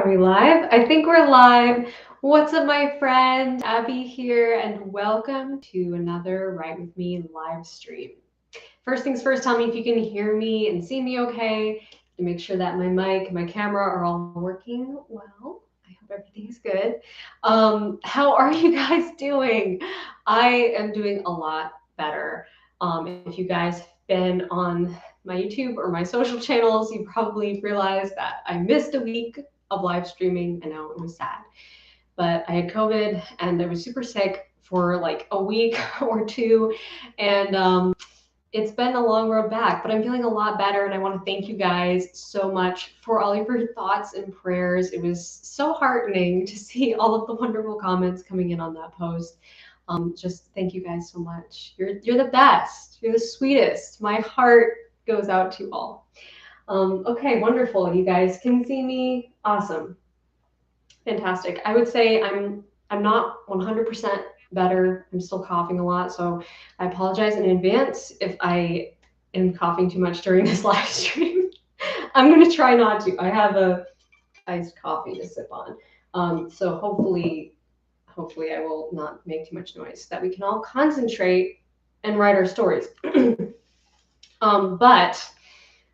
Are we live? I think we're live. What's up, my friend? Abby here, and welcome to another Write With Me live stream. First things first, tell me if you can hear me and see me okay, to make sure that my mic and my camera are all working well. I hope everything is good. How are you guys doing? I am doing a lot better. If you guys have been on my YouTube or my social channels, you probably realized that I missed a week of live streaming. I know it was sad, but I had COVID and I was super sick for like a week or two, and it's been a long road back, but I'm feeling a lot better, and I want to thank you guys so much for all of your thoughts and prayers. It was so heartening to see all of the wonderful comments coming in on that post. Just thank you guys so much. You're the best. You're the sweetest. My heart goes out to all. Okay, wonderful. You guys can see me. Awesome. Fantastic. I would say I'm not 100% better. I'm still coughing a lot, so I apologize in advance if I am coughing too much during this live stream. I'm going to try not to. I have a iced coffee to sip on. So hopefully I will not make too much noise so that we can all concentrate and write our stories. But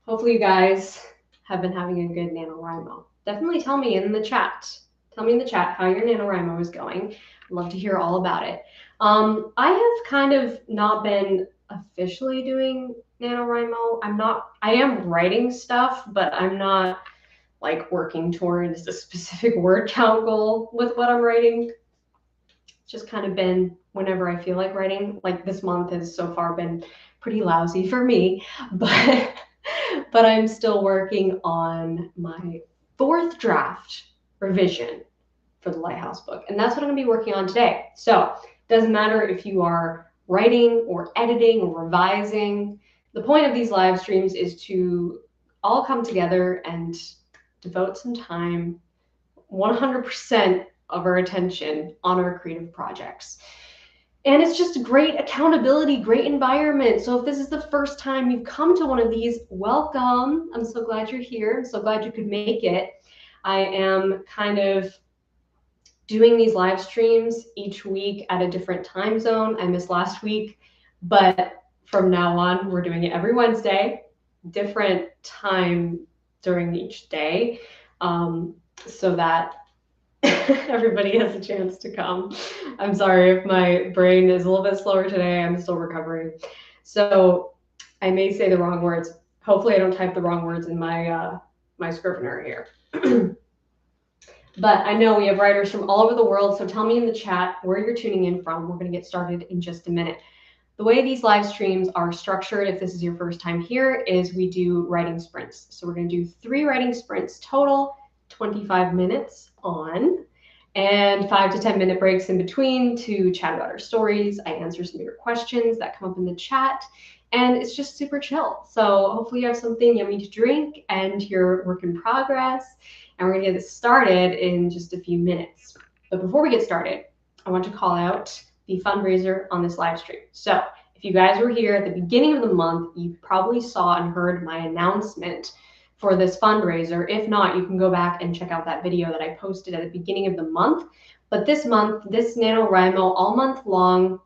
hopefully you guys have been having a good NaNoWriMo. Definitely tell me in the chat. Tell me in the chat how your NaNoWriMo is going. I'd love to hear all about it. I have kind of not been officially doing NaNoWriMo. I am writing stuff, but I'm not like working towards a specific word count goal with what I'm writing. It's just kind of been whenever I feel like writing. Like this month has so far been pretty lousy for me, but I'm still working on my 4th draft revision for the Lighthouse book. And that's what I'm going to be working on today. So it doesn't matter if you are writing or editing or revising. The point of these live streams is to all come together and devote some time, 100% of our attention on our creative projects. And it's just great accountability, great environment. So if this is the first time you've come to one of these, welcome. I'm so glad you're here. I'm so glad you could make it. I am kind of doing these live streams each week at a different time zone. I missed last week, but from now on, we're doing it every Wednesday, different time during each day, so that everybody has a chance to come. I'm sorry if my brain is a little bit slower today. I'm still recovering. So I may say the wrong words. Hopefully I don't type the wrong words in my my Scrivener here. But I know we have writers from all over the world, so tell me in the chat where you're tuning in from. We're going to get started in just a minute. The way these live streams are structured, if this is your first time here, is we do writing sprints. So we're going to do 3 writing sprints total, 25 minutes on, and 5 to 10 minute breaks in between to chat about our stories. I answer some of your questions that come up in the chat, and it's just super chill. So hopefully you have something yummy to drink and your work in progress, and we're going to get this started in just a few minutes. But before we get started, I want to call out the fundraiser on this live stream. So if you guys were here at the beginning of the month, you probably saw and heard my announcement for this fundraiser. If not, you can go back and check out that video that I posted at the beginning of the month. But this month, this NaNoWriMo, all month long,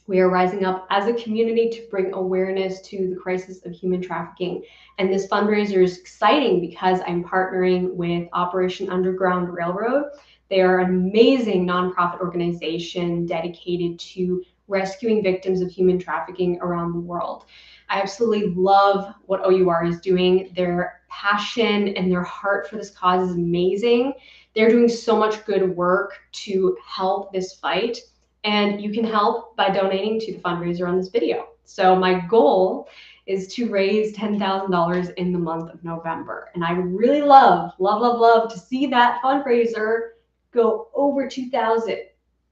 we are rising up as a community to bring awareness to the crisis of human trafficking. And this fundraiser is exciting because I'm partnering with Operation Underground Railroad. They are an amazing nonprofit organization dedicated to rescuing victims of human trafficking around the world. I absolutely love what OUR is doing. Their passion and their heart for this cause is amazing. They're doing so much good work to help this fight. And you can help by donating to the fundraiser on this video. So my goal is to raise $10,000 in the month of November. And I would really love to see that fundraiser go over 2,000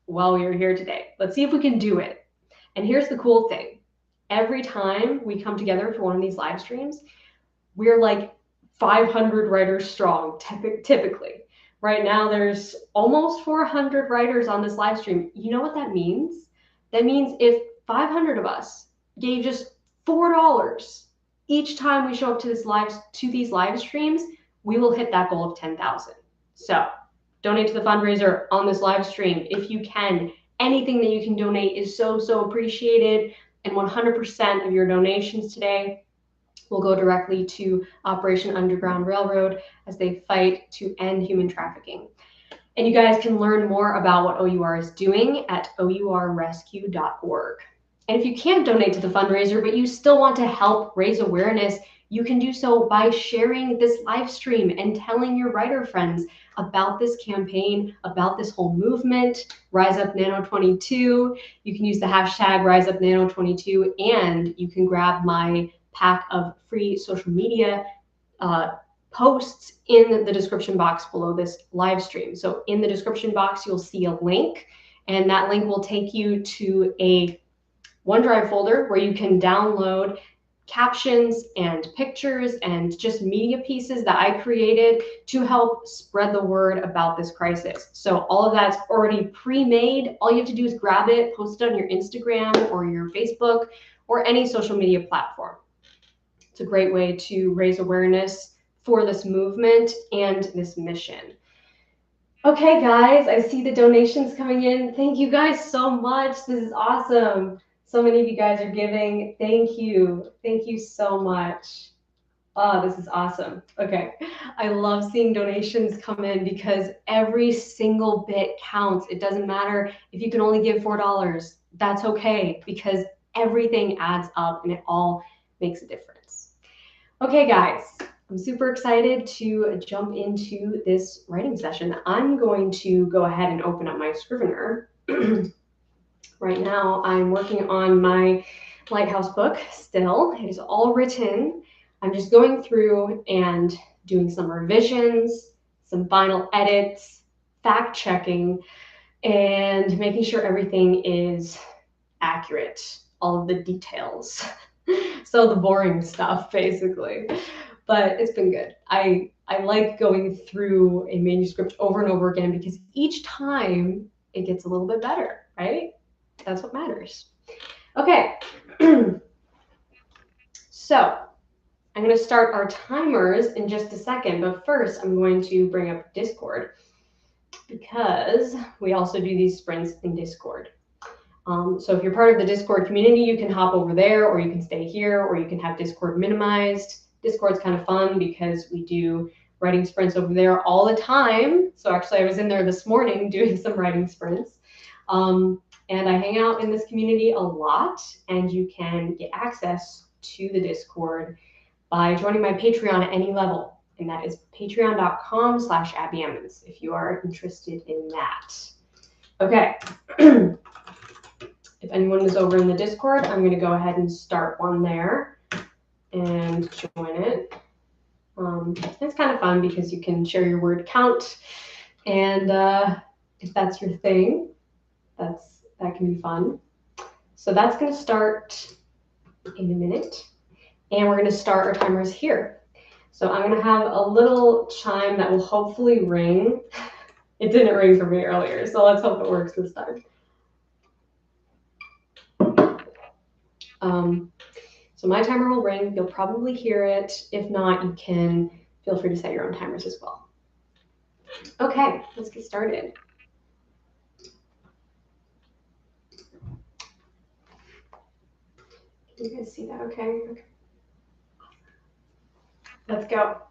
while we are here today. Let's see if we can do it. And here's the cool thing. Every time we come together for one of these live streams, we're like 500 writers strong, typically. Right now, there's almost 400 writers on this live stream. You know what that means? That means if 500 of us gave just $4 each time we show up to these live streams, we will hit that goal of 10,000. So donate to the fundraiser on this live stream if you can. Anything that you can donate is so, so appreciated. And 100% of your donations today will go directly to Operation Underground Railroad as they fight to end human trafficking. And you guys can learn more about what OUR is doing at OURrescue.org. And if you can't donate to the fundraiser, but you still want to help raise awareness, you can do so by sharing this live stream and telling your writer friends about this campaign, about this whole movement, Rise Up Nano 22. You can use the hashtag Rise Up Nano 22, and you can grab my pack of free social media posts in the description box below this live stream. So in the description box, you'll see a link, and that link will take you to a OneDrive folder where you can download captions and pictures and just media pieces that I created to help spread the word about this crisis. So all of that's already pre-made. All you have to do is grab it, post it on your Instagram or your Facebook or any social media platform. It's a great way to raise awareness for this movement and this mission. Okay, guys, I see the donations coming in. Thank you guys so much. This is awesome. So many of you guys are giving. Thank you. Thank you so much. Oh, this is awesome. Okay. I love seeing donations come in because every single bit counts. It doesn't matter if you can only give $4. That's okay because everything adds up and it all makes a difference. Okay, guys. I'm super excited to jump into this writing session. I'm going to go ahead and open up my Scrivener. Right now, I'm working on my Lighthouse book still. It is all written. I'm just going through and doing some revisions, some final edits, fact checking, and making sure everything is accurate, all of the details. So the boring stuff, basically. But it's been good. I like going through a manuscript over and over again because each time it gets a little bit better, right? That's what matters. Okay. So I'm going to start our timers in just a second, but first I'm going to bring up Discord because we also do these sprints in Discord. So if you're part of the Discord community, you can hop over there, or you can stay here, or you can have Discord minimized. Discord's kind of fun because we do writing sprints over there all the time. So actually, I was in there this morning doing some writing sprints. And I hang out in this community a lot, and you can get access to the Discord by joining my Patreon at any level. And that is patreon.com/AbbyEmmons if you are interested in that. Okay. If anyone is over in the Discord, I'm going to go ahead and start one there and join it. It's kind of fun because you can share your word count, and if that's your thing, that can be fun. So that's going to start in a minute, and we're going to start our timers here. So I'm going to have a little chime that will hopefully ring. It didn't ring for me earlier, so let's hope it works this time. So my timer will ring. You'll probably hear it. If not, you can feel free to set your own timers as well. Okay, let's get started. Can you guys see that okay? Let's go.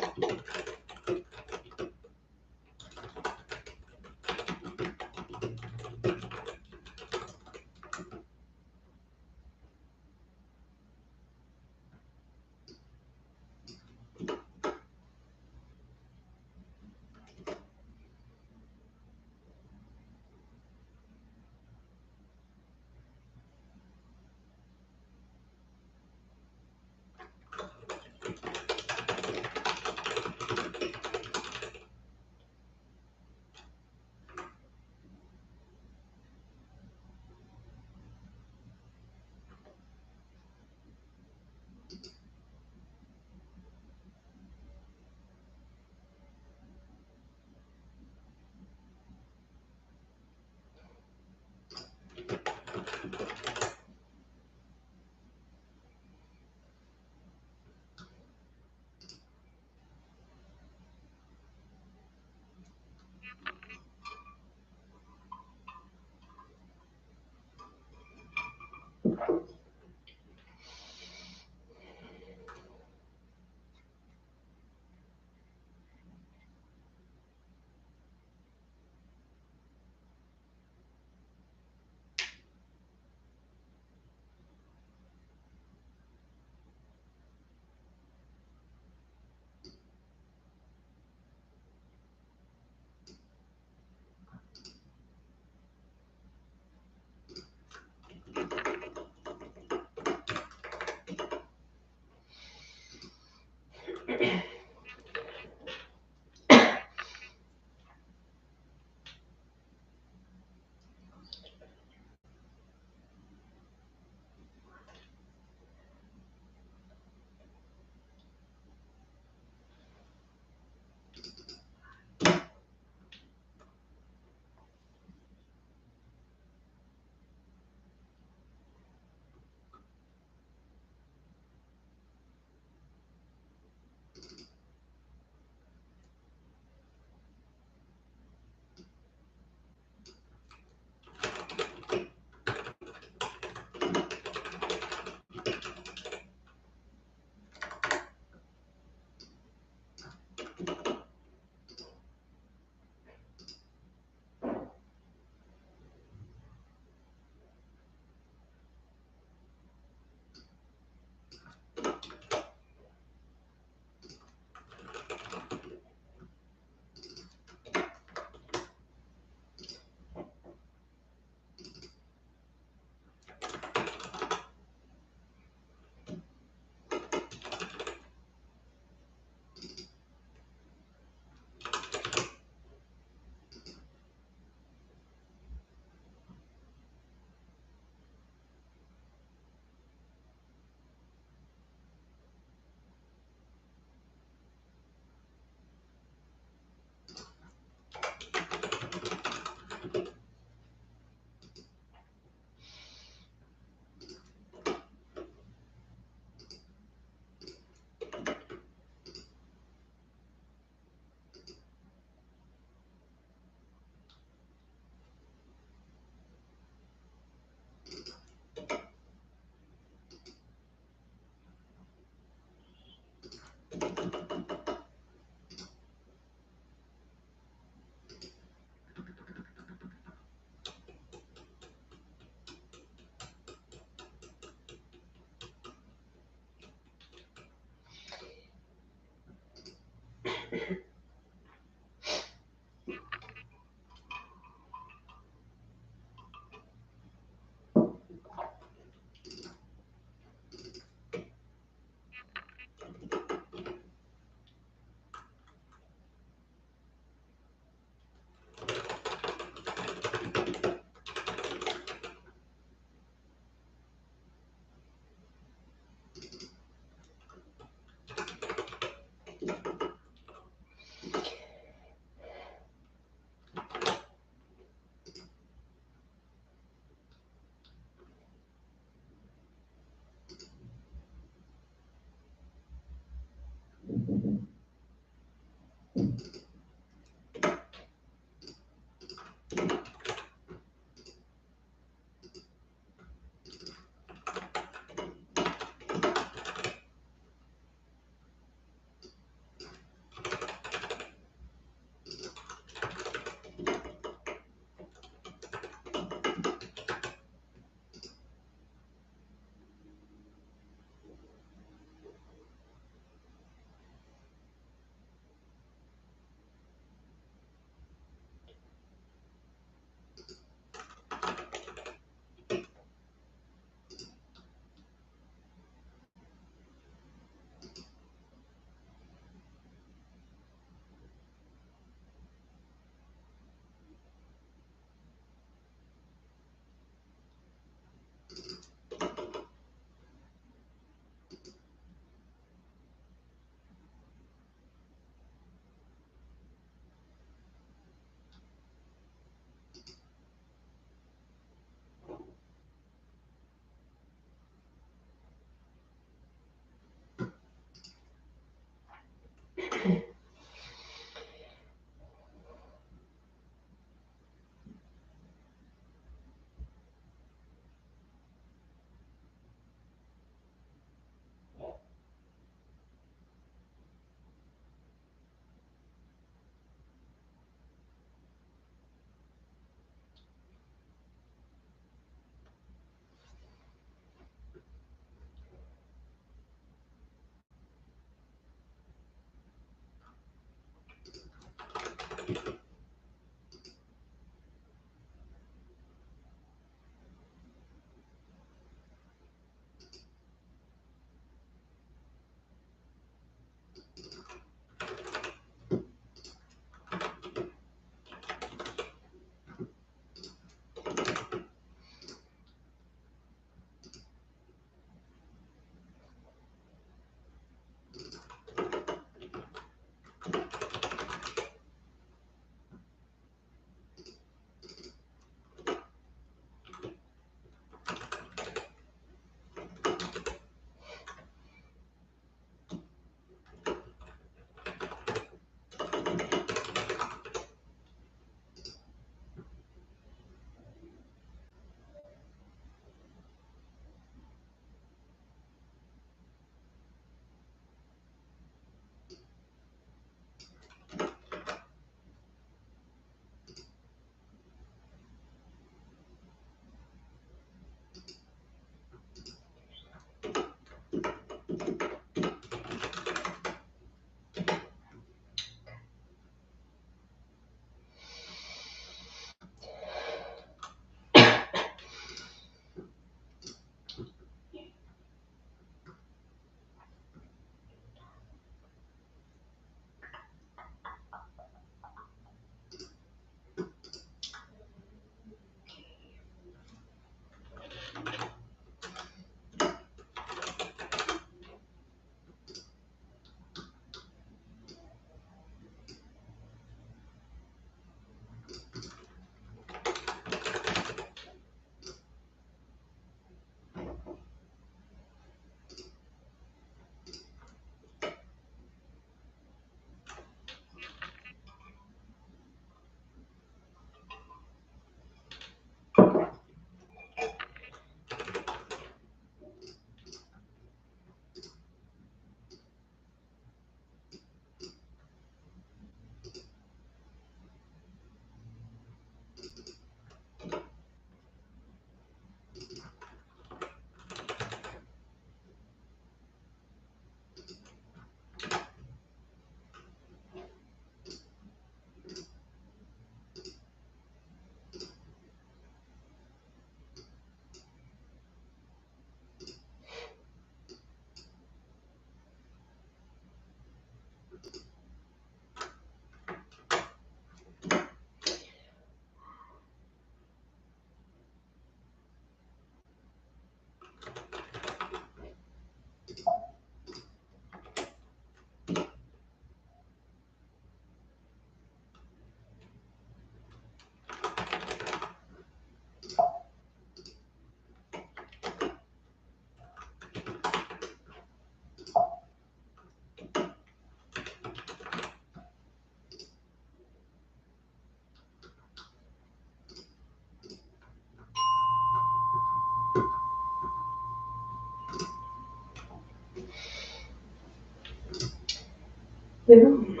Boom.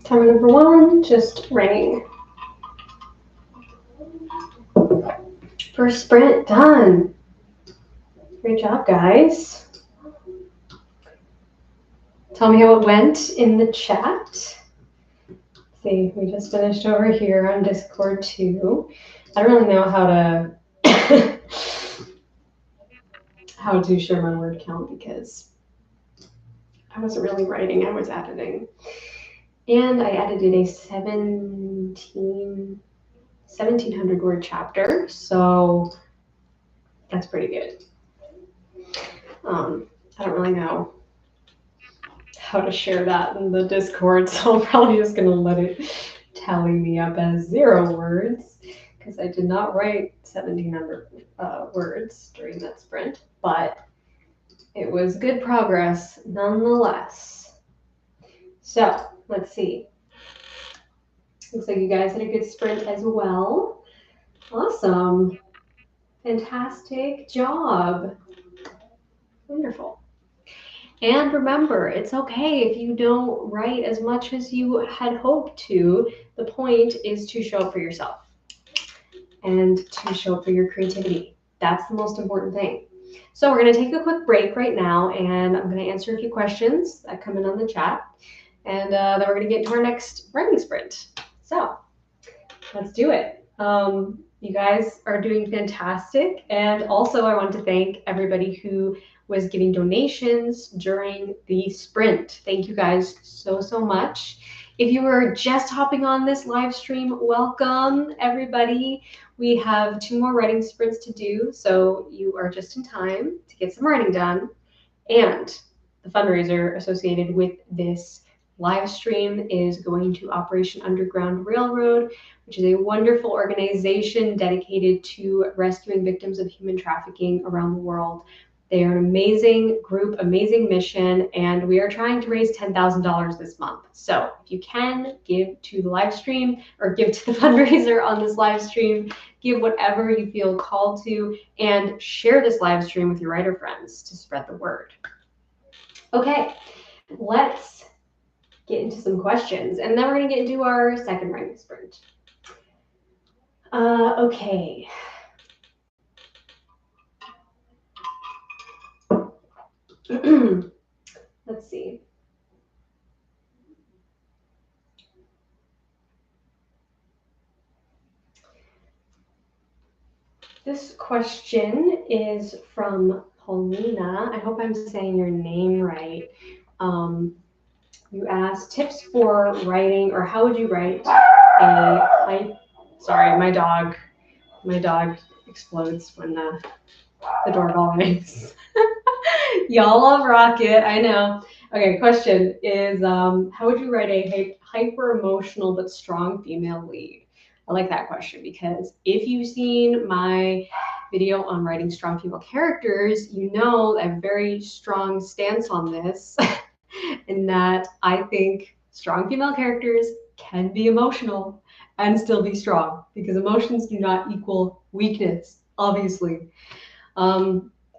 Timer number 1 just rang. First sprint done. Great job, guys. Tell me how it went in the chat. See, we just finished over here on Discord too. I don't really know how to how to share my word count because I wasn't really writing, I was editing. And I edited a 1,700 word chapter, so that's pretty good. I don't really know how to share that in the Discord, so I'm probably just gonna let it tally me up as 0 words because I did not write 1,700 words during that sprint, but it was good progress nonetheless. So let's see. Looks like you guys had a good sprint as well. Awesome. Fantastic job. Wonderful. And remember, it's okay if you don't write as much as you had hoped to. The point is to show up for yourself and to show up for your creativity. That's the most important thing. So we're going to take a quick break right now, and I'm going to answer a few questions that come in on the chat. And then we're going to get to our next writing sprint. So let's do it. You guys are doing fantastic. And also I want to thank everybody who was giving donations during the sprint. Thank you guys so, so much. If you were just hopping on this live stream, welcome everybody. We have 2 more writing sprints to do, so you are just in time to get some writing done. And the fundraiser associated with this live stream is going to Operation Underground Railroad, which is a wonderful organization dedicated to rescuing victims of human trafficking around the world. They are an amazing group, amazing mission, and we are trying to raise $10,000 this month. So if you can, give to the live stream or give to the fundraiser on this live stream, give whatever you feel called to, and share this live stream with your writer friends to spread the word. Okay, let's get into some questions, and then we're going to get into our second writing sprint. Okay. Let's see. This question is from Paulina. I hope I'm saying your name right. You asked tips for writing, or how would you write sorry, my dog explodes when the doorbell rings. Y'all love Rocket, I know. Okay, question is, how would you write a hyper emotional but strong female lead? I like that question because if you've seen my video on writing strong female characters, you know I have a very strong stance on this in that I think strong female characters can be emotional and still be strong because emotions do not equal weakness, obviously.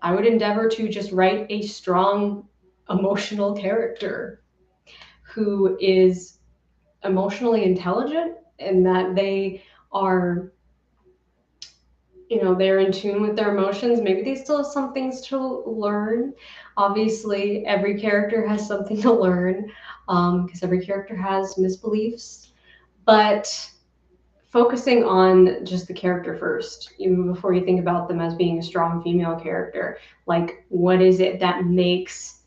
I would endeavor to just write a strong emotional character who is emotionally intelligent and that they are, they're in tune with their emotions. Maybe they still have some things to learn. Obviously, every character has something to learn because every character has misbeliefs, but focusing on just the character first, even before you think about them as being a strong female character. Like, what is it that makes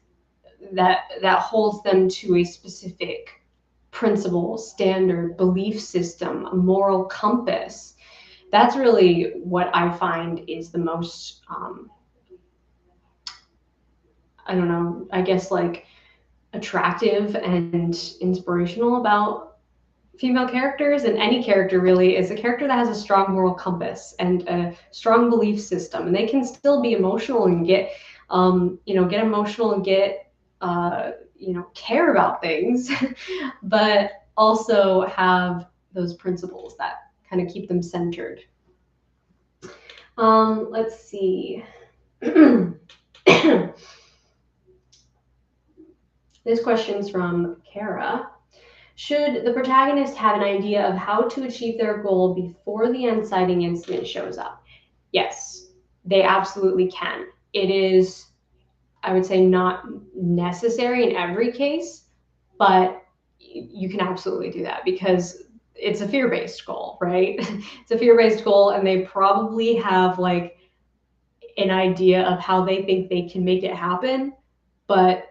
that holds them to a specific principle, standard, belief system, a moral compass? That's really what I find is the most, I don't know, I guess like attractive and inspirational about female characters, and any character really, is a character that has a strong moral compass and a strong belief system, and they can still be emotional and get get emotional and get care about things but also have those principles that kind of keep them centered. Let's see. This question's from Kara. Should the protagonist have an idea of how to achieve their goal before the inciting incident shows up? Yes, they absolutely can. It is, I would say, not necessary in every case, but you can absolutely do that because it's a fear-based goal, right? It's a fear-based goal, and they probably have like an idea of how they think they can make it happen, but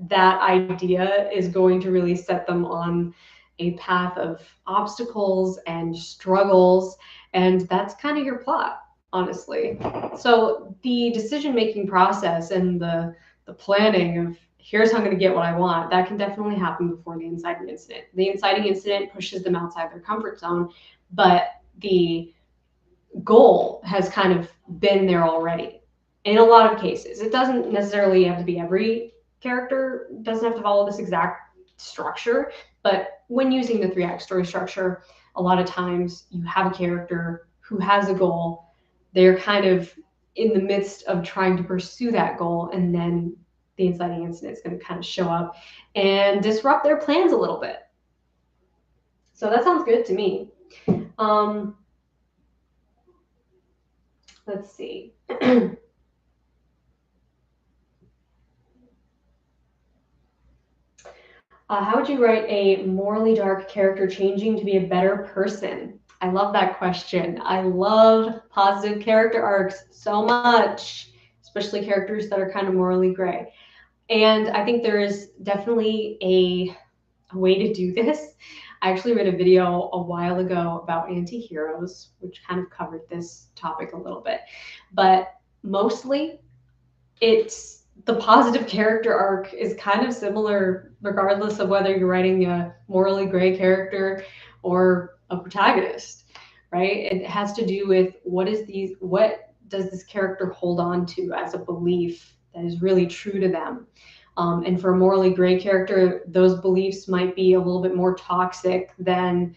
that idea is going to really set them on a path of obstacles and struggles, and that's kind of your plot, honestly. So the decision-making process and the planning of here's how I'm going to get what I want, that can definitely happen before the inciting incident. The inciting incident pushes them outside their comfort zone, but the goal has kind of been there already in a lot of cases. It doesn't necessarily have to be every character, doesn't have to follow this exact structure, but when using the 3-act story structure, a lot of times you have a character who has a goal. They're kind of in the midst of trying to pursue that goal, and then the inciting incident is going to kind of show up and disrupt their plans a little bit. So that sounds good to me. Let's see. How would you write a morally dark character changing to be a better person? I love that question. I love positive character arcs so much, especially characters that are kind of morally gray. And I think there is definitely a way to do this. I actually read a video a while ago about anti-heroes, which kind of covered this topic a little bit. But mostly it's the positive character arc is kind of similar regardless of whether you're writing a morally gray character or a protagonist, right? It has to do with what does this character hold on to as a belief that is really true to them. And for a morally gray character, those beliefs might be a little bit more toxic than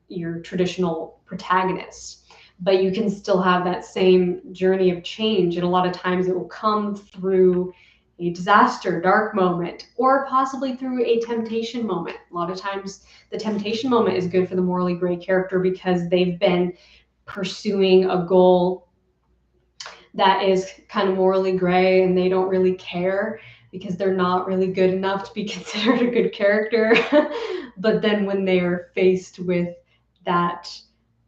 your traditional protagonist. But you can still have that same journey of change. And a lot of times it will come through a disaster, dark moment, or possibly through a temptation moment. A lot of times the temptation moment is good for the morally gray character because they've been pursuing a goal that is kind of morally gray and they don't really care because they're not really good enough to be considered a good character. But then when they are faced with that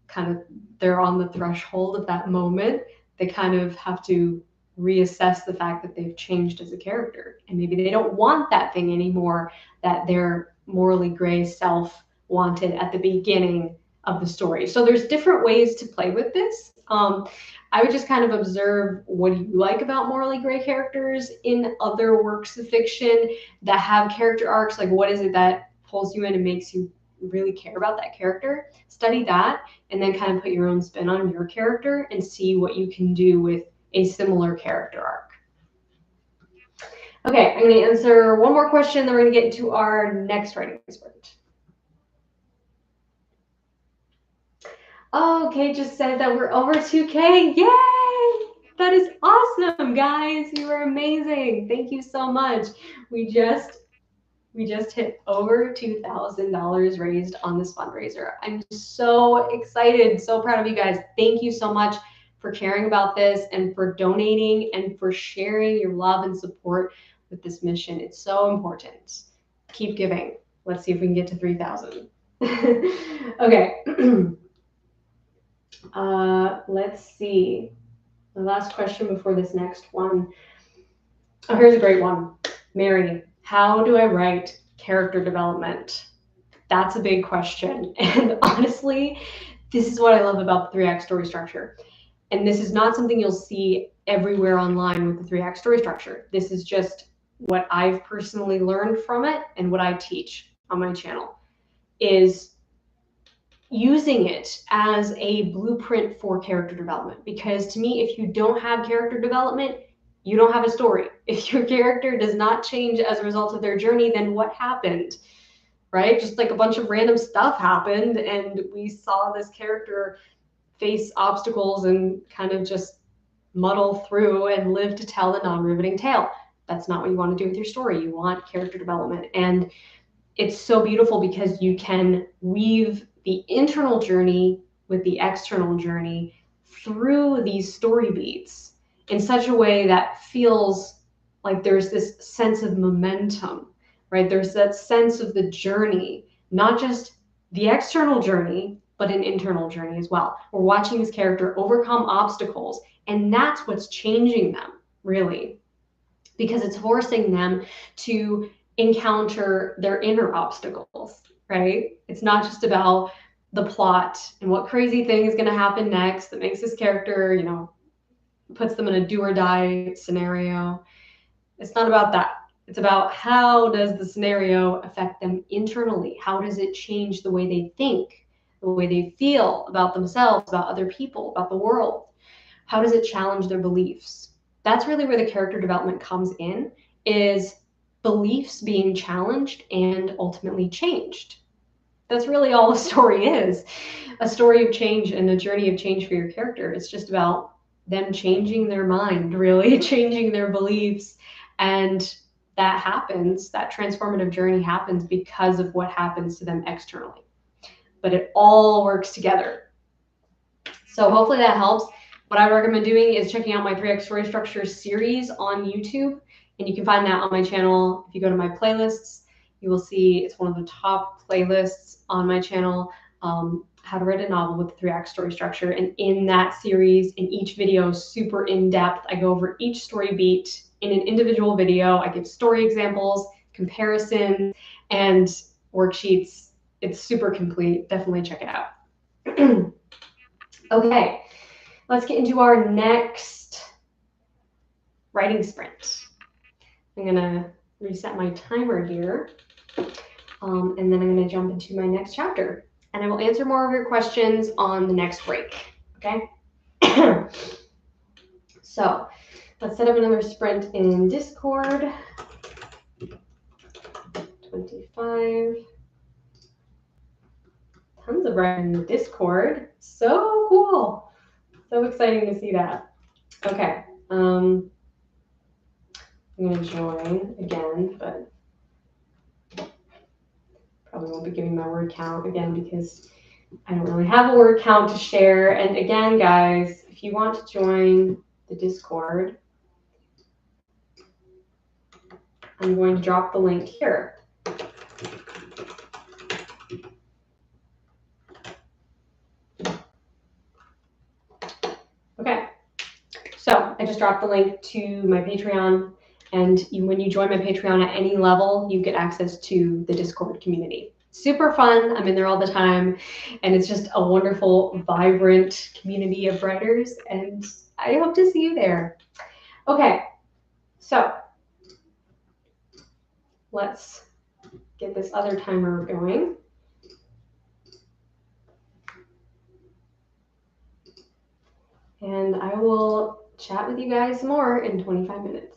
kind of, they're on the threshold of that moment, they kind of have to reassess the fact that they've changed as a character. And maybe they don't want that thing anymore that their morally gray self wanted at the beginning of the story. So there's different ways to play with this. I would just kind of observe what do you like about morally gray characters in other works of fiction that have character arcs. Like, what is it that pulls you in and makes you really care about that character? Study that and then kind of put your own spin on your character and see what you can do with a similar character arc. Okay, I'm going to answer one more question, then we're going to get into our next writing sprint. Oh, Kate just said that we're over 2K. Yay! That is awesome, guys. You are amazing. Thank you so much. We just hit over $2,000 raised on this fundraiser. I'm so excited, so proud of you guys. Thank you so much for caring about this and for donating and for sharing your love and support with this mission. It's so important. Keep giving. Let's see if we can get to 3,000. Okay. Let's see. The last question before this next one. Oh, here's a great one. Mary, how do I write character development? That's a big question. And honestly, this is what I love about the 3-act story structure. And this is not something you'll see everywhere online with the 3-act story structure. This is just what I've personally learned from it and what I teach on my channel is using it as a blueprint for character development. Because to me, if you don't have character development, you don't have a story. If your character does not change as a result of their journey, then what happened, right? Just like a bunch of random stuff happened and we saw this character face obstacles and kind of just muddle through and live to tell the non-riveting tale. That's not what you want to do with your story. You want character development. And it's so beautiful because you can weave the internal journey with the external journey through these story beats in such a way that feels like there's this sense of momentum, right? There's that sense of the journey, not just the external journey, but an internal journey as well. We're watching this character overcome obstacles, and that's what's changing them, really, because it's forcing them to encounter their inner obstacles, right? It's not just about the plot and what crazy thing is going to happen next that makes this character, you know, puts them in a do or die scenario. It's not about that. It's about how does the scenario affect them internally? How does it change the way they think, the way they feel about themselves, about other people, about the world? How does it challenge their beliefs? That's really where the character development comes in, is beliefs being challenged and ultimately changed. That's really all the story is, a story of change and a journey of change for your character. It's just about them changing their mind, really changing their beliefs. And that happens, that transformative journey happens because of what happens to them externally. But it all works together. So hopefully that helps. What I recommend doing is checking out my 3X Story Structure series on YouTube. And you can find that on my channel. If you go to my playlists, you will see it's one of the top playlists on my channel, how to write a novel with the 3-act story structure. And in that series, in each video, super in-depth, I go over each story beat in an individual video. I give story examples, comparisons, and worksheets. It's super complete. Definitely check it out. Okay, let's get into our next writing sprint. I'm gonna reset my timer here, and then I'm gonna jump into my next chapter. And I will answer more of your questions on the next break, okay? So let's set up another sprint in Discord. 25. Tons of writing in Discord. So cool. So exciting to see that. Okay. I'm going to join again, but probably won't be giving my word count again because I don't really have a word count to share. And again, guys, if you want to join the Discord, I'm going to drop the link here. Okay, so I just dropped the link to my Patreon, and when you join my Patreon at any level, you get access to the Discord community. Super fun. I'm in there all the time, and it's just a wonderful, vibrant community of writers, and I hope to see you there. Okay, so let's get this other timer going. And I will chat with you guys more in 25 minutes.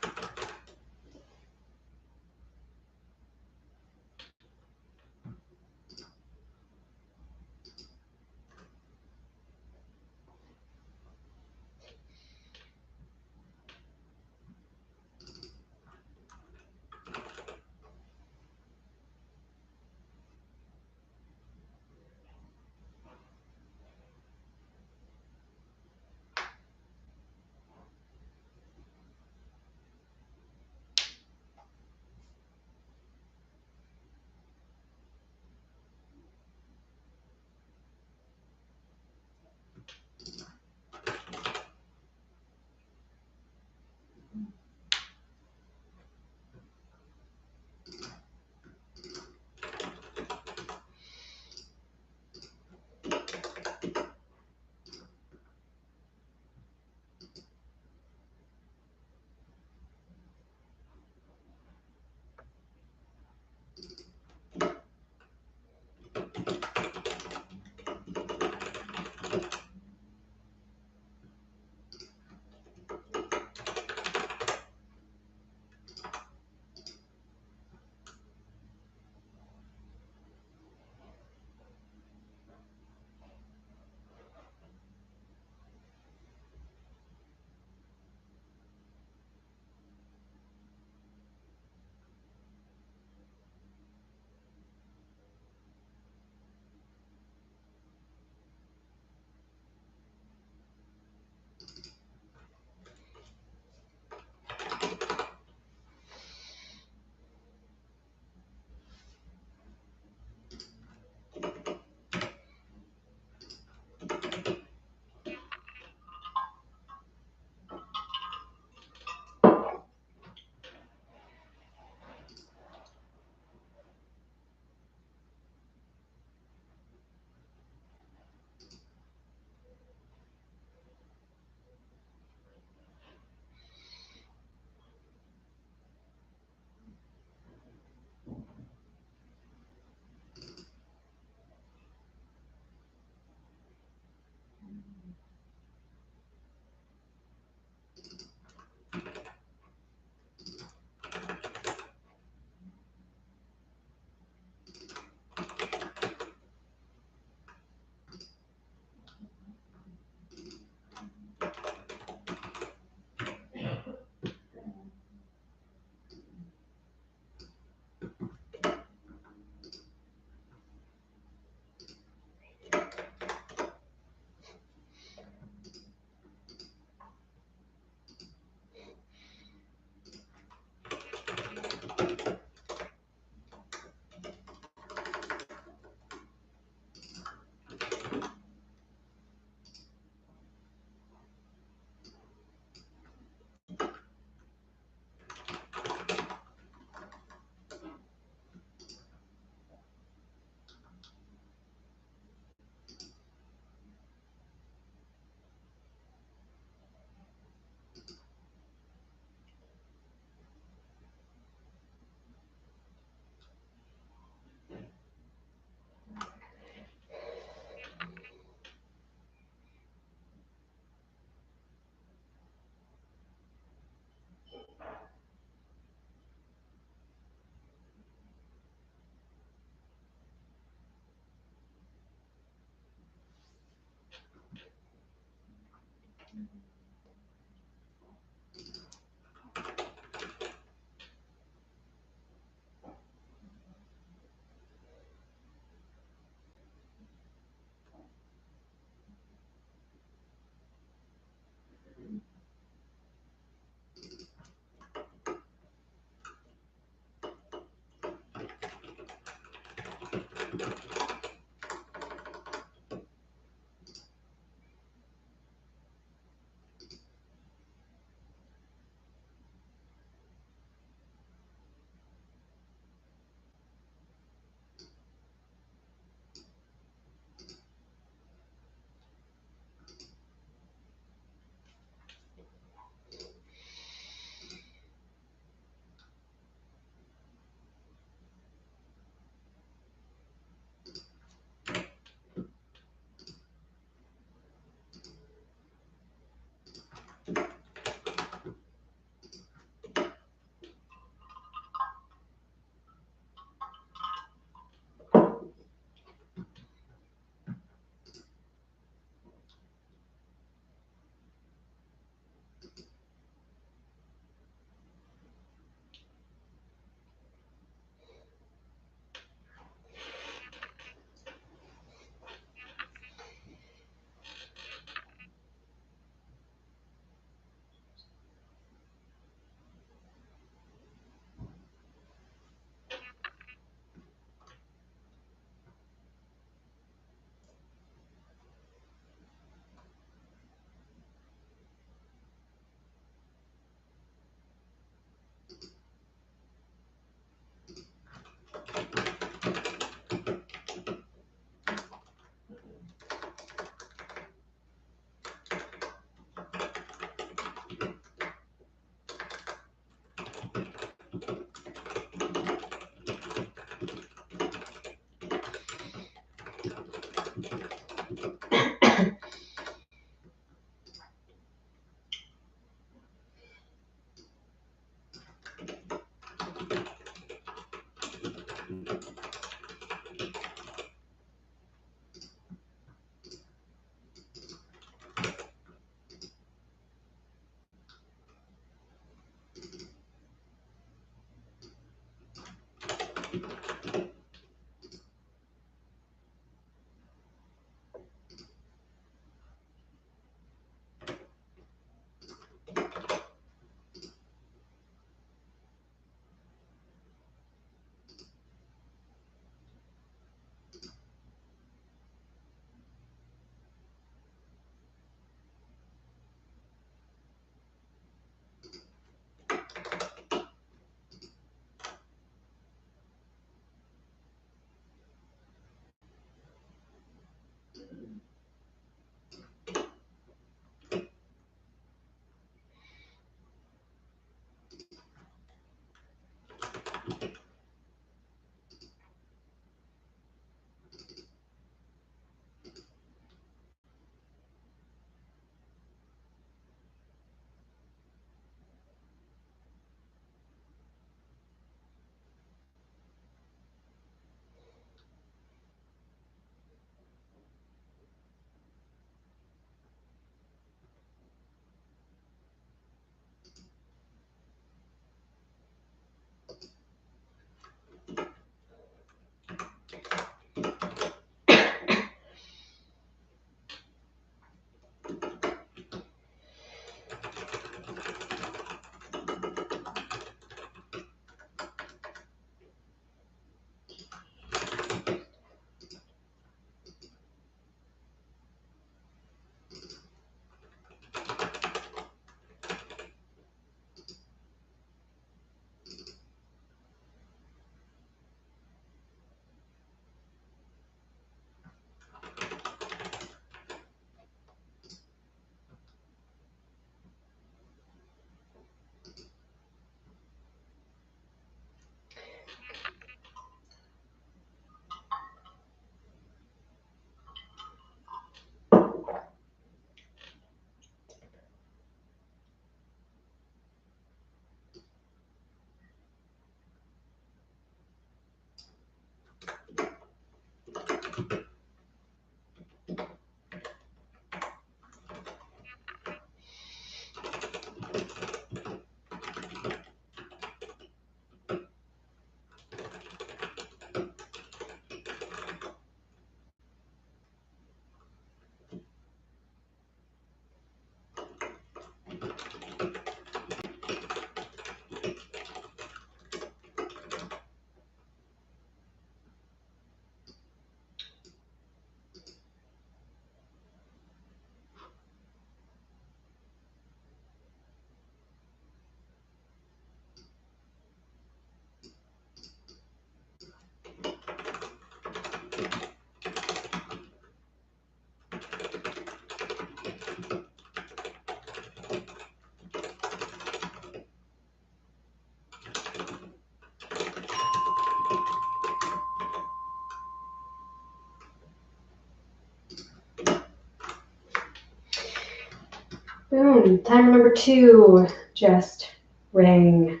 Boom. Timer number 2 just rang.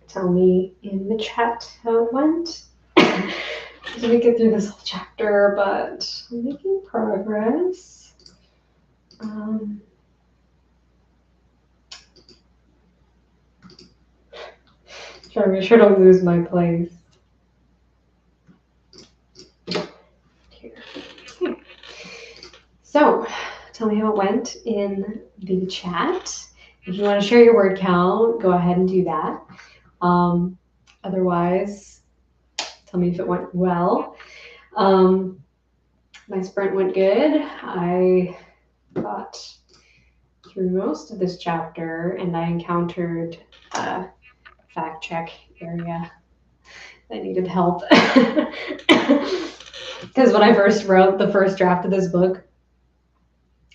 Tell me in the chat how it went. Didn't get through this whole chapter, but I'm making progress. Trying to make sure I don't lose my place. Here. So, tell me how it went in the chat. If you want to share your word count, go ahead and do that. Otherwise, tell me if it went well. My sprint went good. I got through most of this chapter, and I encountered a fact check area that needed help. Because when I first wrote the first draft of this book,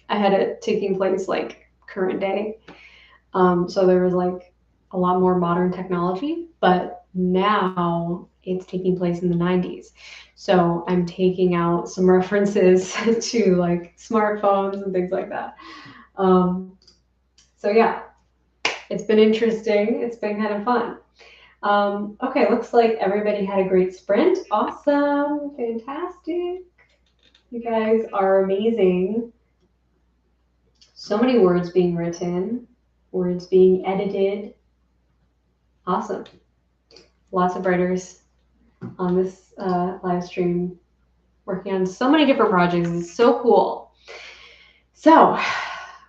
I had it taking place like current day. So there was like a lot more modern technology, but now it's taking place in the 90s. So I'm taking out some references to like smartphones and things like that. So yeah, it's been interesting. It's been kind of fun. Okay, looks like everybody had a great sprint. Awesome, fantastic. You guys are amazing. So many words being written, words being edited. Awesome. Lots of writers on this live stream working on so many different projects. It's so cool. So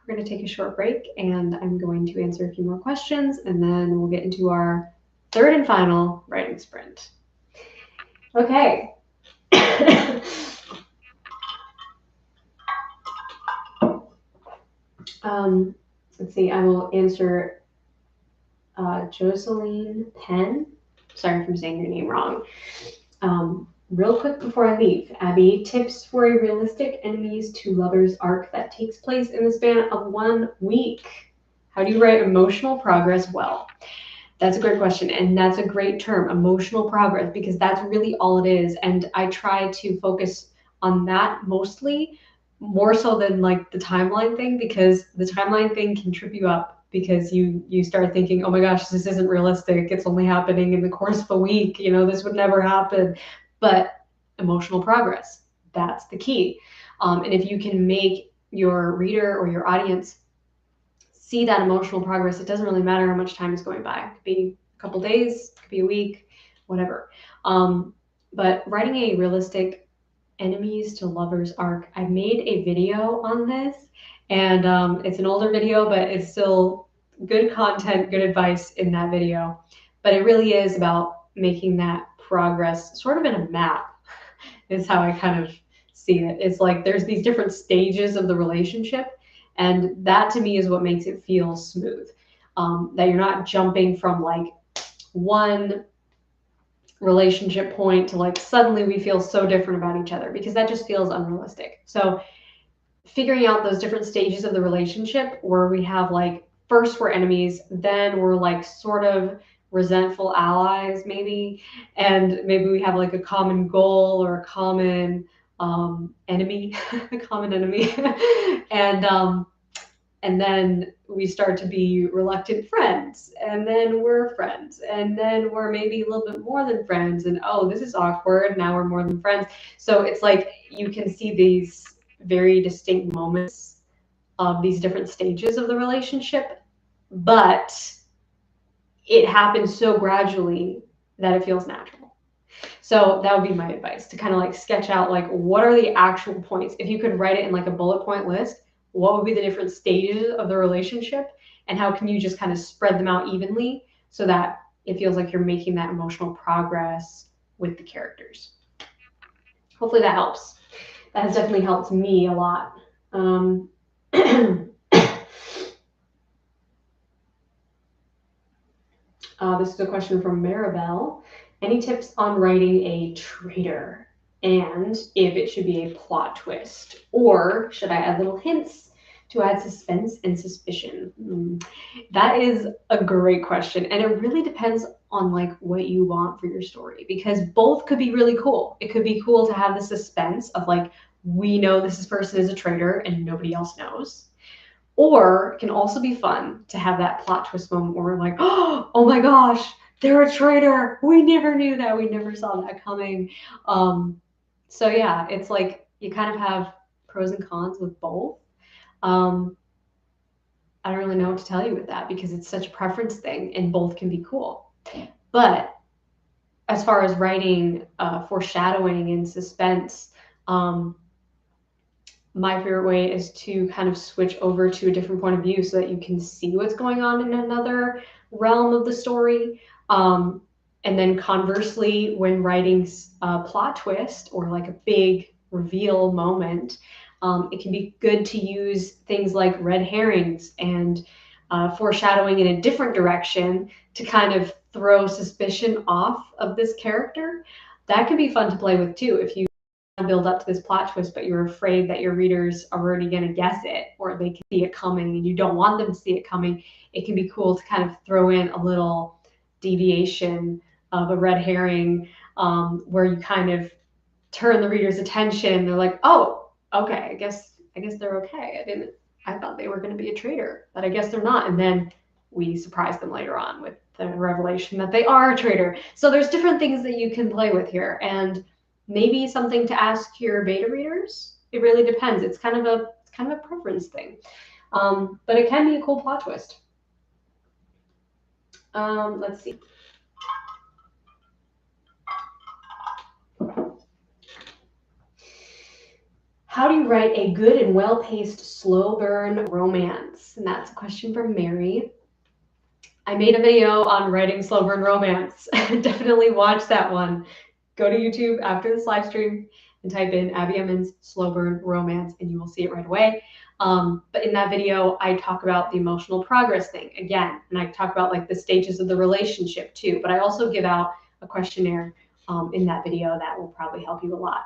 we're going to take a short break, and I'm going to answer a few more questions, and then we'll get into our third and final writing sprint. Okay. Let's see, I will answer Jocelyn Penn. Sorry if I'm saying your name wrong. Real quick before I leave, Abby, tips for a realistic enemies to lovers arc that takes place in the span of 1 week. How do you write emotional progress well? That's a great question, and that's a great term, emotional progress, because that's really all it is. And I try to focus on that mostly, more so than like the timeline thing, because the timeline thing can trip you up, because you start thinking, oh my gosh, this isn't realistic. It's only happening in the course of a week. You know, this would never happen. But emotional progress, that's the key. And if you can make your reader or your audience see that emotional progress, it doesn't really matter how much time is going by. It could be a couple days, it could be a week, whatever. But writing a realistic enemies to lovers arc, I made a video on this, and it's an older video, but it's still good content, good advice in that video. But it really is about making that progress sort of in a map, is how I kind of see it. It's like there's these different stages of the relationship, and that to me is what makes it feel smooth. That you're not jumping from like one relationship point to like suddenly we feel so different about each other, because that just feels unrealistic. So figuring out those different stages of the relationship where we have like, first we're enemies, then we're like sort of resentful allies maybe, and maybe we have like a common goal or a common enemy, a common enemy, and then we start to be reluctant friends, and then we're friends, and then we're maybe a little bit more than friends, and oh, this is awkward, now we're more than friends. So it's like you can see these very distinct moments of these different stages of the relationship, but it happens so gradually that it feels natural. So that would be my advice, to kind of like sketch out like what are the actual points. If you could write it in like a bullet point list, what would be the different stages of the relationship, and how can you just kind of spread them out evenly so that it feels like you're making that emotional progress with the characters. Hopefully that helps. That has definitely helped me a lot. This is a question from Maribel. Any tips on writing a traitor, and if it should be a plot twist, or should I add little hints to add suspense and suspicion? That is a great question, and it really depends on like what you want for your story, because both could be really cool. It could be cool to have the suspense of like, we know this person is a traitor and nobody else knows. Or it can also be fun to have that plot twist moment where we're like, oh my gosh, they're a traitor. We never knew that. We never saw that coming. So yeah, it's like you kind of have pros and cons with both. Um, I don't really know what to tell you with that because it's such a preference thing and both can be cool. But as far as writing foreshadowing and suspense, my favorite way is to kind of switch over to a different point of view so that you can see what's going on in another realm of the story. And then conversely, when writing a plot twist or like a big reveal moment, it can be good to use things like red herrings and foreshadowing in a different direction to kind of throw suspicion off of this character. That can be fun to play with too if you build up to this plot twist, but you're afraid that your readers are already going to guess it or they can see it coming and you don't want them to see it coming. It can be cool to kind of throw in a little deviation of a red herring where you kind of turn the reader's attention. They're like, oh, okay, I guess they're okay. I thought they were going to be a traitor, but I guess they're not. And then we surprise them later on with the revelation that they are a traitor. So there's different things that you can play with here, and maybe something to ask your beta readers. It really depends. It's kind of a preference thing, but it can be a cool plot twist. Let's see. How do you write a good and well-paced slow burn romance? And that's a question from Mary. I made a video on writing slow burn romance. Definitely watch that one. Go to YouTube after this live stream and type in Abby Emmons slow burn romance and you will see it right away. But in that video, I talk about the emotional progress thing again, and I talk about like the stages of the relationship too. But I also give out a questionnaire in that video that will probably help you a lot.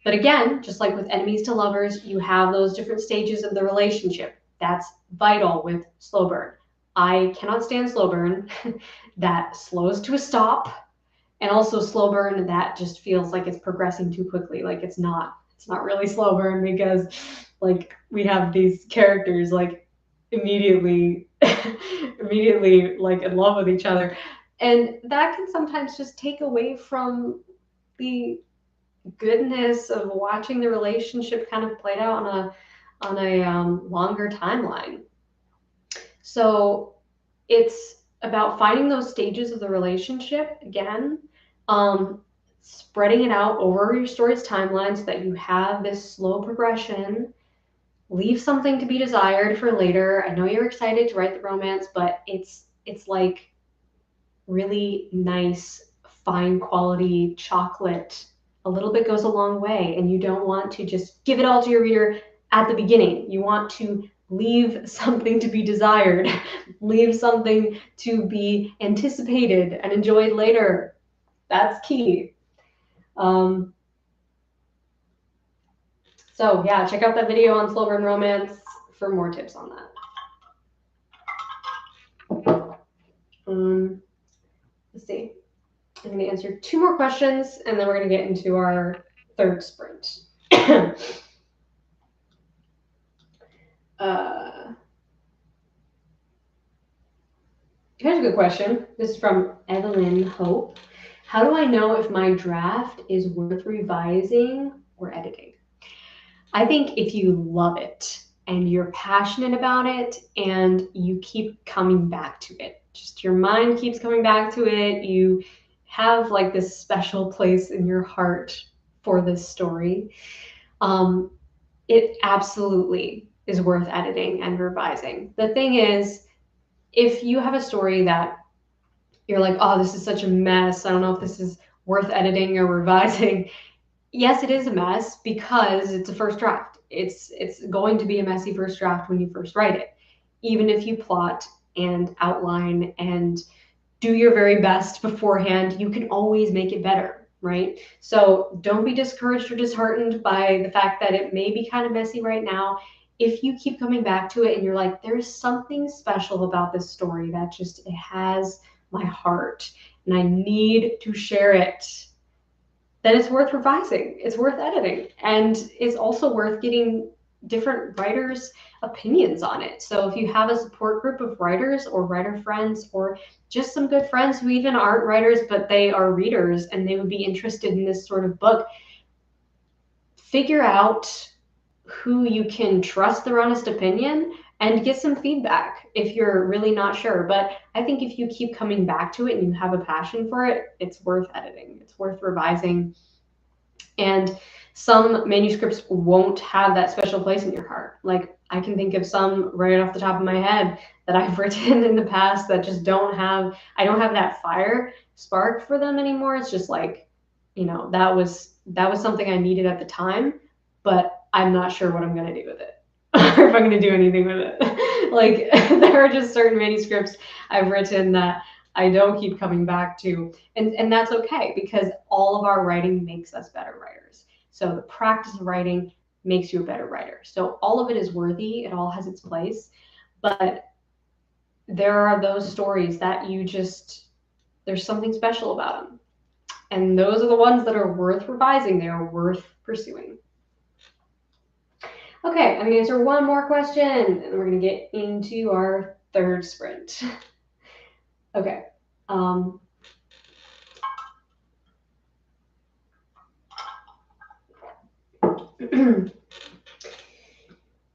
But again, just like with enemies to lovers, you have those different stages of the relationship. That's vital with slow burn. I cannot stand slow burn that slows to a stop, and also slow burn that just feels like it's progressing too quickly. Like it's not really slow burn because like we have these characters like immediately like in love with each other. And that can sometimes just take away from the goodness of watching the relationship kind of played out on a longer timeline. So it's about finding those stages of the relationship again, spreading it out over your story's timeline so that you have this slow progression. Leave something to be desired for later. I know you're excited to write the romance, but it's like really nice, fine quality chocolate. A little bit goes a long way, and you don't want to just give it all to your reader at the beginning. You want to leave something to be desired, leave something to be anticipated and enjoyed later. That's key. So yeah, check out that video on slow burn romance for more tips on that. Let's see. I'm going to answer 2 more questions, and then we're going to get into our third sprint. Here's a good question. This is from Evelyn Hope. How do I know if my draft is worth revising or editing? I think if you love it and you're passionate about it and you keep coming back to it, just your mind keeps coming back to it, you have like this special place in your heart for this story, it absolutely is worth editing and revising. The thing is, if you have a story that you're like, oh, this is such a mess, I don't know if this is worth editing or revising. Yes, it is a mess because it's a first draft. It's going to be a messy first draft when you first write it. Even if you plot and outline and do your very best beforehand, you can always make it better, right? So don't be discouraged or disheartened by the fact that it may be kind of messy right now. If you keep coming back to it and you're like, there's something special about this story that just, it has my heart and I need to share it, then it's worth revising. It's worth editing. And it's also worth getting different writers' opinions on it. So if you have a support group of writers or writer friends or just some good friends who even aren't writers, but they are readers and they would be interested in this sort of book, figure out who you can trust their honest opinion and get some feedback if you're really not sure. But I think if you keep coming back to it and you have a passion for it, it's worth editing. It's worth revising. And some manuscripts won't have that special place in your heart. Like I can think of some right off the top of my head that I've written in the past that just I don't have that fire spark for them anymore. It's just like, that was something I needed at the time, but I'm not sure what I'm going to do with it or if I'm going to do anything with it. Like there are just certain manuscripts I've written that I don't keep coming back to. And that's okay, because all of our writing makes us better writers. So the practice of writing makes you a better writer. So all of it is worthy. It all has its place. But there are those stories that there's something special about them. And those are the ones that are worth revising. They are worth pursuing. Okay, I'm going to answer one more question, and then we're going to get into our third sprint. Okay.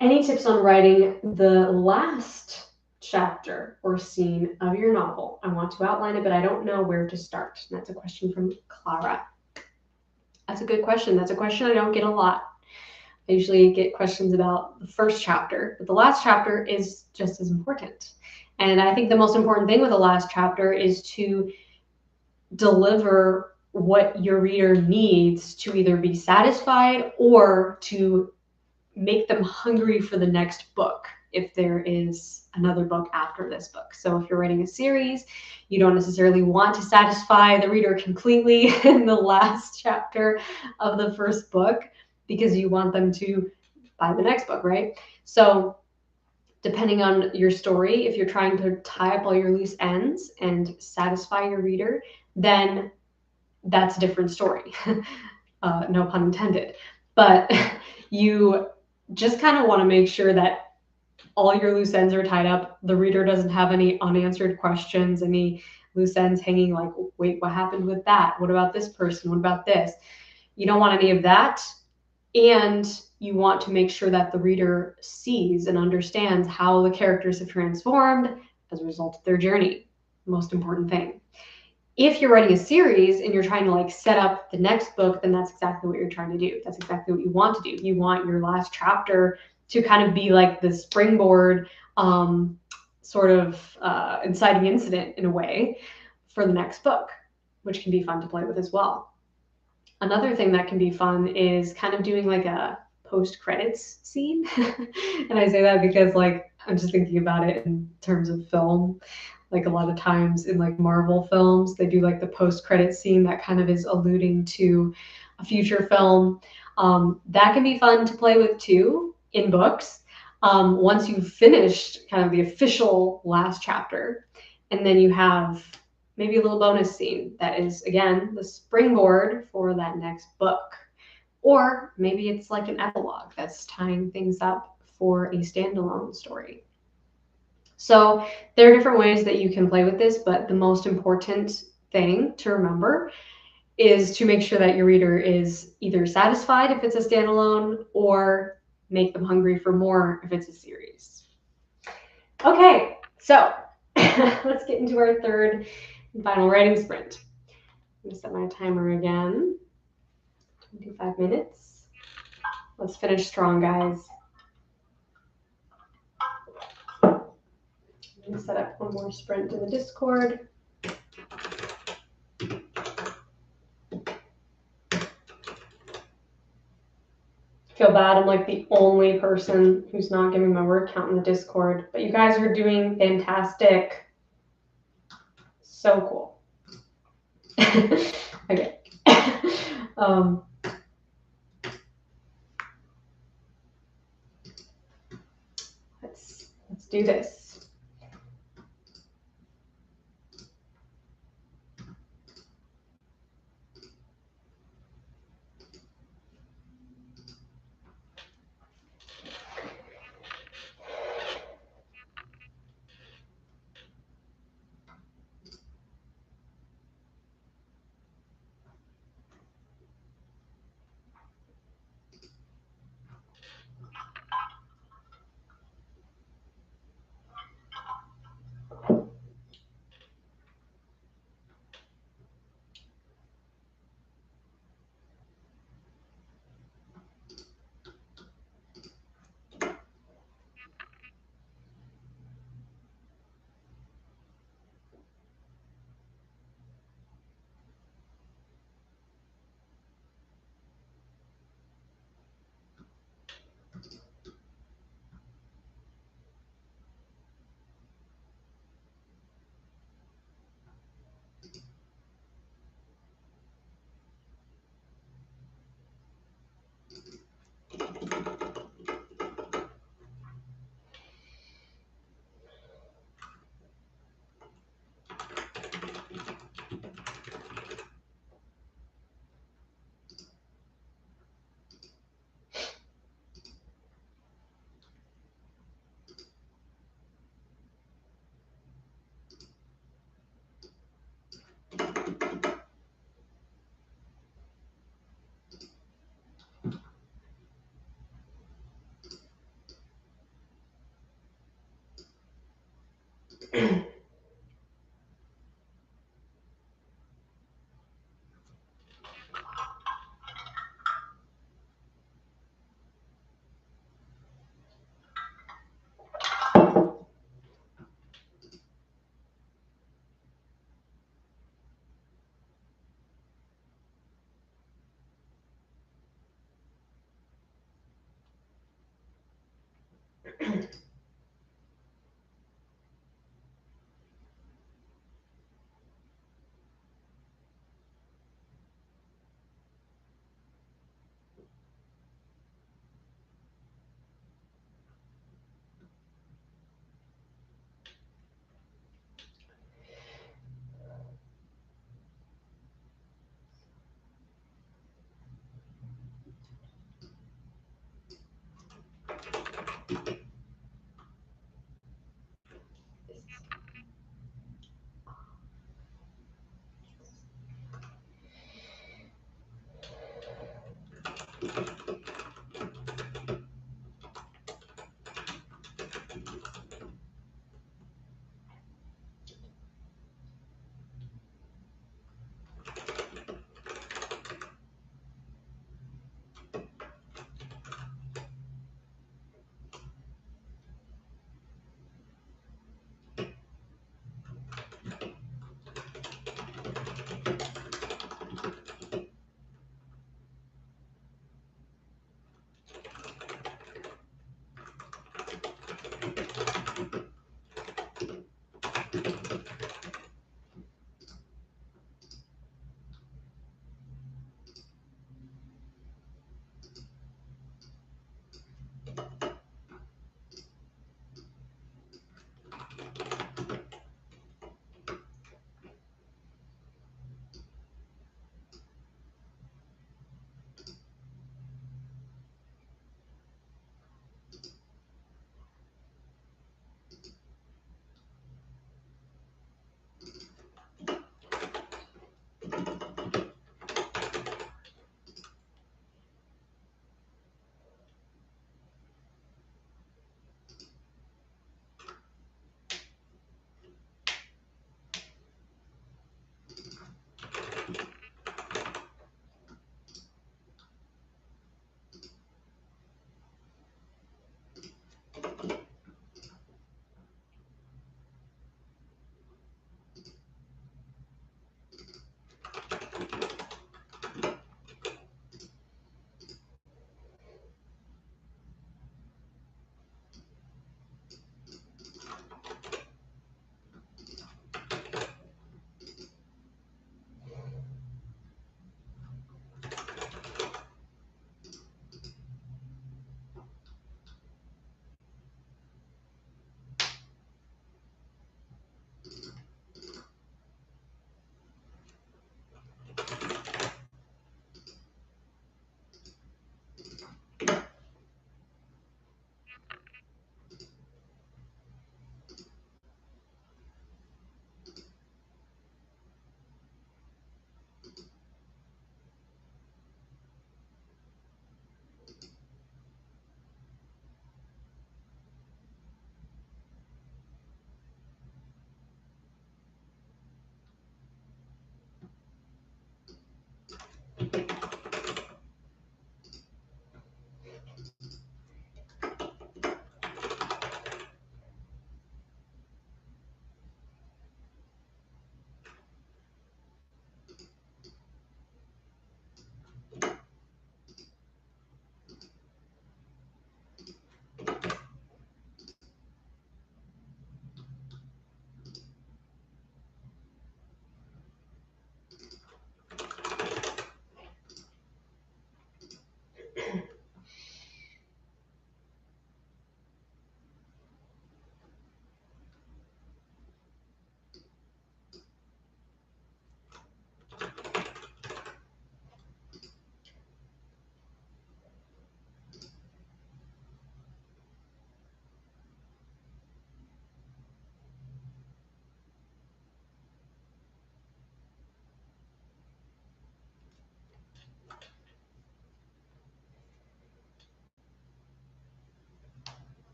Any tips on writing the last chapter or scene of your novel? I want to outline it, but I don't know where to start. And that's a question from Clara. That's a good question. That's a question I don't get a lot. I usually get questions about the first chapter, but the last chapter is just as important. And I think the most important thing with the last chapter is to deliver what your reader needs to either be satisfied or to make them hungry for the next book if there is another book after this book. So if you're writing a series, you don't necessarily want to satisfy the reader completely in the last chapter of the first book because you want them to buy the next book, right? So depending on your story, if you're trying to tie up all your loose ends and satisfy your reader, then that's a different story. No pun intended. But you just kind of want to make sure that all your loose ends are tied up. The reader doesn't have any unanswered questions, any loose ends hanging like, wait, what happened with that? What about this person? What about this? You don't want any of that. And you want to make sure that the reader sees and understands how the characters have transformed as a result of their journey. Most important thing. If you're writing a series and you're trying to like set up the next book, then that's exactly what you're trying to do. That's exactly what you want to do. You want your last chapter to kind of be like the springboard, sort of inciting incident in a way for the next book, which can be fun to play with as well. Another thing that can be fun is kind of doing like a post-credits scene. And I say that because like I'm just thinking about it in terms of film. Like a lot of times in like Marvel films, they do like the post-credit scene that kind of is alluding to a future film. That can be fun to play with too in books. Once you've finished kind of the official last chapter, and then you have maybe a little bonus scene that is, again, the springboard for that next book. Or maybe it's like an epilogue that's tying things up for a standalone story. So there are different ways that you can play with this, but the most important thing to remember is to make sure that your reader is either satisfied if it's a standalone or make them hungry for more if it's a series. Okay, so let's get into our third and final writing sprint. I'm gonna set my timer again. 25 minutes. Let's finish strong, guys. I'm gonna set up one more sprint in the Discord. Feel bad, I'm like the only person who's not giving my word count in the Discord, but you guys are doing fantastic. So cool. Okay. Let's do this.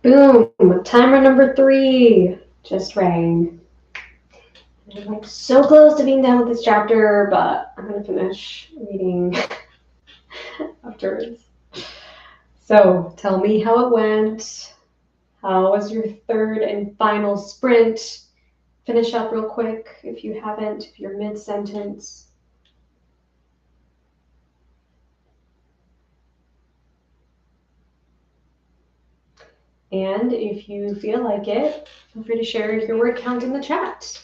Boom, timer number 3 just rang. I'm like so close to being done with this chapter, but I'm gonna finish reading afterwards. So tell me how it went. How was your third and final sprint? Finish up real quick if you haven't, if you're mid-sentence. And if you feel like it, feel free to share your word count in the chat.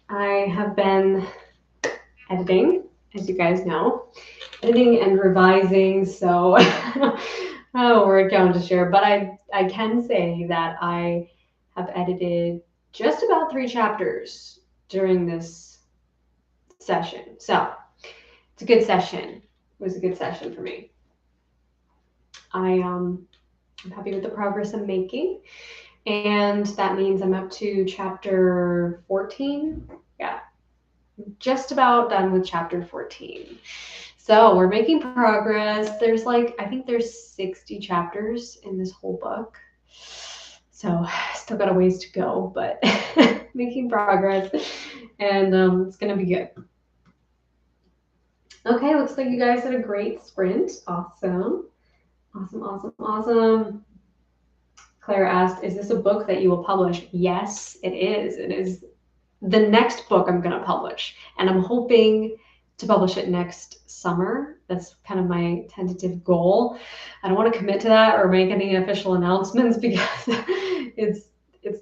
I have been editing, as you guys know, editing and revising, so I don't have a word count to share, but I can say that I have edited just about 3 chapters during this session. So it's a good session. It was a good session for me. I'm happy with the progress I'm making. And that means I'm up to chapter 14. Yeah, just about done with chapter 14. So we're making progress. There's like, I think there's 60 chapters in this whole book. So still got a ways to go, but making progress. And it's going to be good. Okay, looks like you guys had a great sprint. Awesome. Awesome, awesome, awesome. Claire asked, is this a book that you will publish? Yes, it is. It is the next book I'm going to publish, and I'm hoping to publish it next summer. That's kind of my tentative goal. I don't want to commit to that or make any official announcements because it's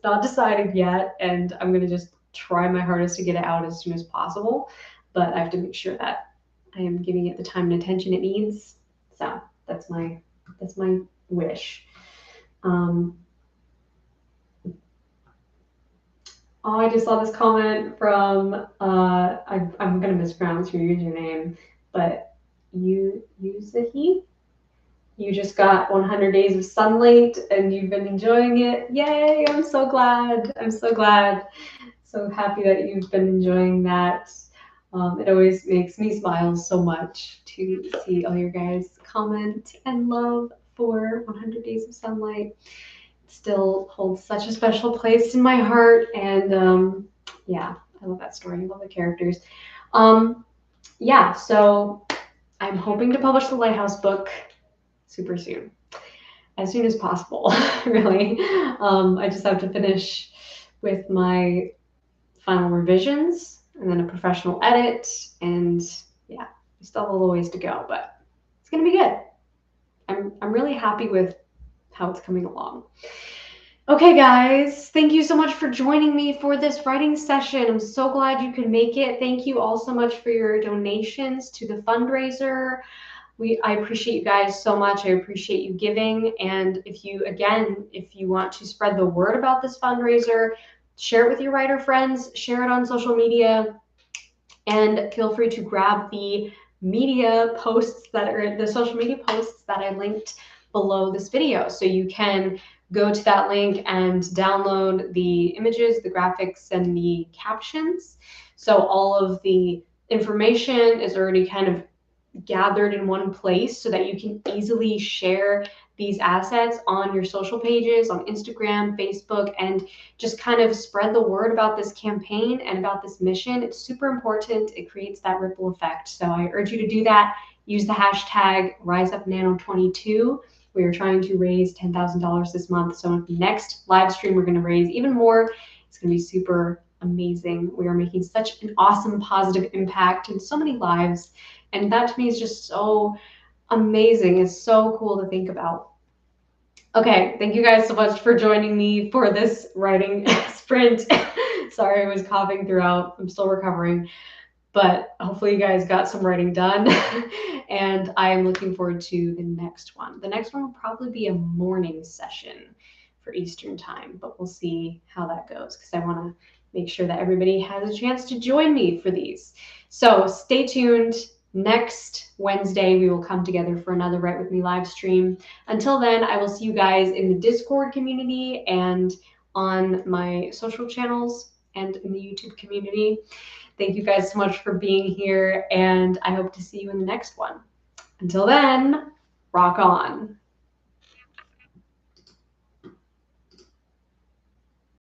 not decided yet, and I'm going to just try my hardest to get it out as soon as possible, but I have to make sure that I am giving it the time and attention it needs. So that's my wish. Oh, I just saw this comment from I'm gonna mispronounce your username, but you Yuzahi. You just got 100 days of sunlight and you've been enjoying it. Yay! I'm so glad. I'm so glad. So happy that you've been enjoying that. It always makes me smile so much to see all your guys comment and love for 100 days of sunlight. Still holds such a special place in my heart, and yeah, I love that story. I love the characters. Yeah, so I'm hoping to publish the Lighthouse book super soon, as soon as possible. Really, I just have to finish with my final revisions and then a professional edit, and yeah, we still have a little ways to go, but it's gonna be good. I'm really happy with how it's coming along. Okay, guys, thank you so much for joining me for this writing session. I'm so glad you could make it. Thank you all so much for your donations to the fundraiser. I appreciate you guys so much. I appreciate you giving. And if you want to spread the word about this fundraiser, share it with your writer friends, share it on social media, and feel free to grab the media posts that are the social media posts that I linked below this video. So you can go to that link and download the images, the graphics, and the captions. So all of the information is already kind of gathered in one place so that you can easily share these assets on your social pages, on Instagram, Facebook, and just kind of spread the word about this campaign and about this mission. It's super important. It creates that ripple effect. So I urge you to do that. Use the hashtag RiseUpNano22. We are trying to raise $10,000 this month. So next live stream, we're going to raise even more. It's going to be super amazing. We are making such an awesome, positive impact in so many lives. And that to me is just so amazing. It's so cool to think about. Okay, thank you guys so much for joining me for this writing sprint. Sorry, I was coughing throughout. I'm still recovering, but hopefully you guys got some writing done. And I am looking forward to the next one. The next one will probably be a morning session for Eastern time, but we'll see how that goes because I want to make sure that everybody has a chance to join me for these. So stay tuned. Next Wednesday, we will come together for another Write With Me live stream. Until then, I will see you guys in the Discord community and on my social channels and in the YouTube community. Thank you guys so much for being here, and I hope to see you in the next one. Until then, rock on.